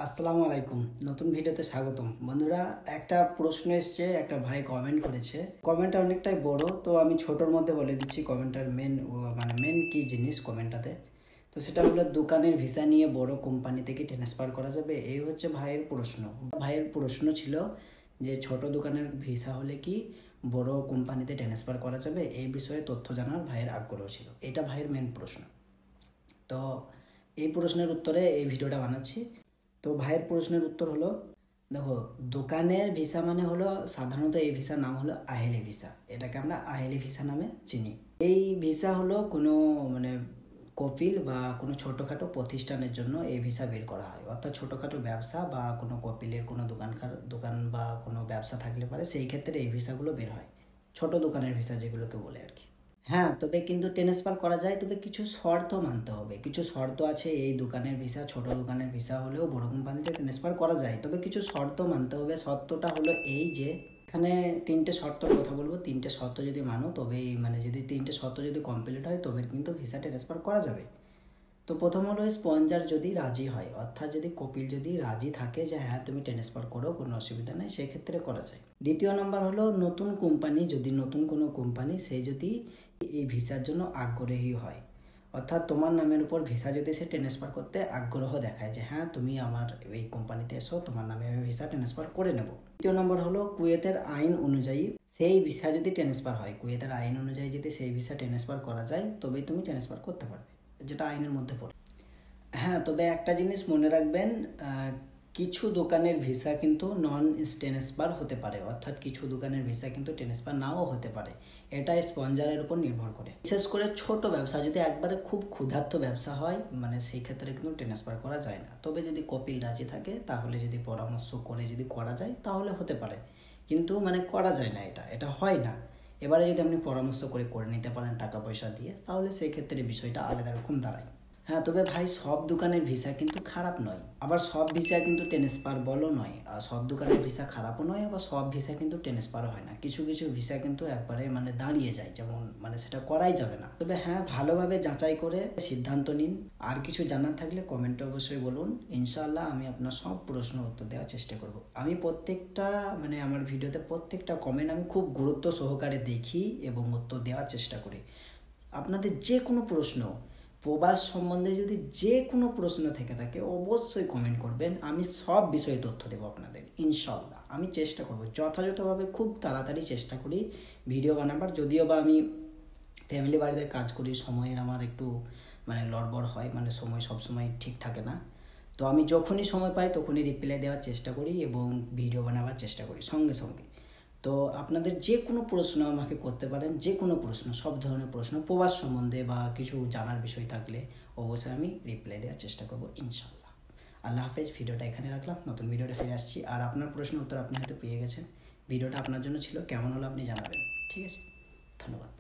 আসসালামু আলাইকুম। নতুন ভিডিওতে স্বাগতম। বন্ধুরা, একটা প্রশ্ন এসছে, একটা ভাই কমেন্ট করেছে। কমেন্টটা অনেকটাই বড়, তো আমি ছোটোর মধ্যে বলে দিচ্ছি কমেন্টটার মেন কি জিনিস কমেন্টটাতে। তো সেটা হলো, দোকানের ভিসা নিয়ে বড় কোম্পানি থেকে ট্রান্সফার করা যাবে? এই হচ্ছে ভাইয়ের প্রশ্ন। ভাইয়ের প্রশ্ন ছিল যে ছোট দোকানের ভিসা হলে কি বড় কোম্পানিতে ট্রান্সফার করা যাবে? এই বিষয়ে তথ্য জানার ভাইয়ের আগ্রহ ছিল। এটা ভাইয়ের মেন প্রশ্ন। তো এই প্রশ্নের উত্তরে এই ভিডিওটা বানাচ্ছি। তো ভাইয়ের প্রশ্নের উত্তর হলো, দেখো, দোকানের ভিসা মানে হলো, সাধারণত এই ভিসার নাম হলো আহেলি ভিসা। এটাকে আমরা আহেলি ভিসা নামে চিনি। এই ভিসা হলো কোনো মানে কপিল বা কোনো ছোটোখাটো প্রতিষ্ঠানের জন্য এই ভিসা বের করা হয়। অর্থাৎ ছোটোখাটো ব্যবসা বা কোনো কপিলের কোনো দোকান বা কোনো ব্যবসা থাকলে পারে, সেই ক্ষেত্রে এই ভিসাগুলো বের হয়। ছোট দোকানের ভিসা যেগুলোকে বলে আর কি। হ্যাঁ, তবে কিন্তু ট্রান্সফার করা যায়, তবে কিছু শর্ত মানতে হবে। কিছু শর্ত আছে। এই দোকানের ভিসা ছোট দোকানের ভিসা হলেও বড় কোম্পানিতে ট্রান্সফার করা যায়, তবে কিছু শর্ত মানতে হবে। শর্তটা হলো এই যে, এখানে তিনটে শর্তর কথা বলবো। তিনটে শর্ত যদি মানো, তবে যদি তিনটে শর্ত যদি কমপ্লিট হয়, তবে কিন্তু ভিসা ট্রান্সফার করা যাবে। তো প্রথম হলো, স্পন্সর যদি রাজি হয়, অর্থাৎ যদি কপিল যদি রাজি থাকে যে হ্যাঁ তুমি ট্রান্সফার করো, কোনো অসুবিধা নেই, সেক্ষেত্রে করা যায়। দ্বিতীয় নম্বর হলো, নতুন কোম্পানি, যদি নতুন কোনো কোম্পানি সে যদি এই ভিসার জন্য আগ্রহী হয়, অর্থাৎ তোমার নামের উপর ভিসা যদি সে ট্রান্সফার করতে আগ্রহ দেখায় যে হ্যাঁ তুমি আমার এই কোম্পানিতে এসো, তোমার নামে আমি ভিসা ট্রান্সফার করে নেব। তৃতীয় নম্বর হলো, কুয়েতের আইন অনুযায়ী সেই ভিসা যদি ট্রান্সফার হয়, কুয়েতের আইন অনুযায়ী যদি সেই ভিসা ট্রান্সফার করা যায়, তবেই তুমি ট্রান্সফার করতে পারবে, যেটা আইনের মধ্যে পড়ে। হ্যাঁ, তবে একটা জিনিস মনে রাখবেন, কিছু দোকানের ভিসা কিন্তু নন ট্রান্সফার হতে পারে, অর্থাৎ কিছু দোকানের ভিসা কিন্তু ট্রান্সফার নাও হতে পারে। এটা স্পন্সরের উপর নির্ভর করে। বিশেষ করে ছোট ব্যবসা, যদি একবারে খুব ক্ষুধার্ত ব্যবসা হয়, মানে সেই ক্ষেত্রে কিন্তু ট্রান্সফার করা যায় না। তবে যদি কপিল রাজি থাকে, তাহলে যদি পরামর্শ করে যদি করা যায়, তাহলে হতে পারে। কিন্তু মানে করা যায় না, এটা হয় না। এবারে যদি আপনি পরামর্শ করে নিতে পারেন টাকা পয়সা দিয়ে, তাহলে সেই ক্ষেত্রে বিষয়টা আলাদা রকম দাঁড়ায়। হ্যাঁ, তবে ভাই সব দোকানের ভিসা কিন্তু খারাপ নয়, আবার সব ভিসা কিন্তু ট্রান্সফার বলো নয়, আর সব দোকানের ভিসা খারাপও নয়, আবার সব ভিসা কিন্তু ট্রান্সফারও হয় না। কিছু কিছু ভিসা কিন্তু একবারে মানে দাঁড়িয়ে যায়, যেমন মানে সেটা করাই যাবে না। তবে হ্যাঁ, ভালোভাবে যাচাই করে সিদ্ধান্ত নিন। আর কিছু জানার থাকলে কমেন্টে অবশ্যই বলুন। ইনশাআল্লাহ আমি আপনার সব প্রশ্ন উত্তর দেওয়ার চেষ্টা করব। আমি প্রত্যেকটা আমার ভিডিওতে প্রত্যেকটা কমেন্ট আমি খুব গুরুত্ব সহকারে দেখি এবং উত্তর দেওয়ার চেষ্টা করি। আপনাদের যে কোনো প্রশ্ন, প্রবাস সম্বন্ধে যদি যে কোনো প্রশ্ন থেকে থাকে, অবশ্যই কমেন্ট করবেন। আমি সব বিষয়ে তথ্য দেবো আপনাদের, ইনশাল্লাহ। আমি চেষ্টা করব যথাযথভাবে, খুব তাড়াতাড়ি চেষ্টা করি ভিডিও বানাবার। যদিও বা আমি ফ্যামিলি বাড়িতে কাজ করি, সময়ের আমার একটু লড়বড় হয়, সময় সবসময় ঠিক থাকে না। তো আমি যখনই সময় পাই তখনই রিপ্লাই দেওয়ার চেষ্টা করি এবং ভিডিও বানাবার চেষ্টা করি সঙ্গে সঙ্গে। তো আপনাদের যে কোনো প্রশ্ন আমাকে করতে পারেন, যে কোনো প্রশ্ন, সব ধরনের প্রশ্ন, প্রবাস সম্বন্ধে বা কিছু জানার বিষয় থাকলে অবশ্যই আমি রিপ্লাই দেওয়ার চেষ্টা করব, ইনশাল্লাহ। আল্লাহ হাফেজ। ভিডিওটা এখানে রাখলাম, নতুন ভিডিওটা ফিরে আসছি। আর আপনার প্রশ্ন উত্তর আপনি হয়তো পেয়ে গেছেন। ভিডিওটা আপনার জন্য ছিল, কেমন হলো আপনি জানাবেন। ঠিক আছে, ধন্যবাদ।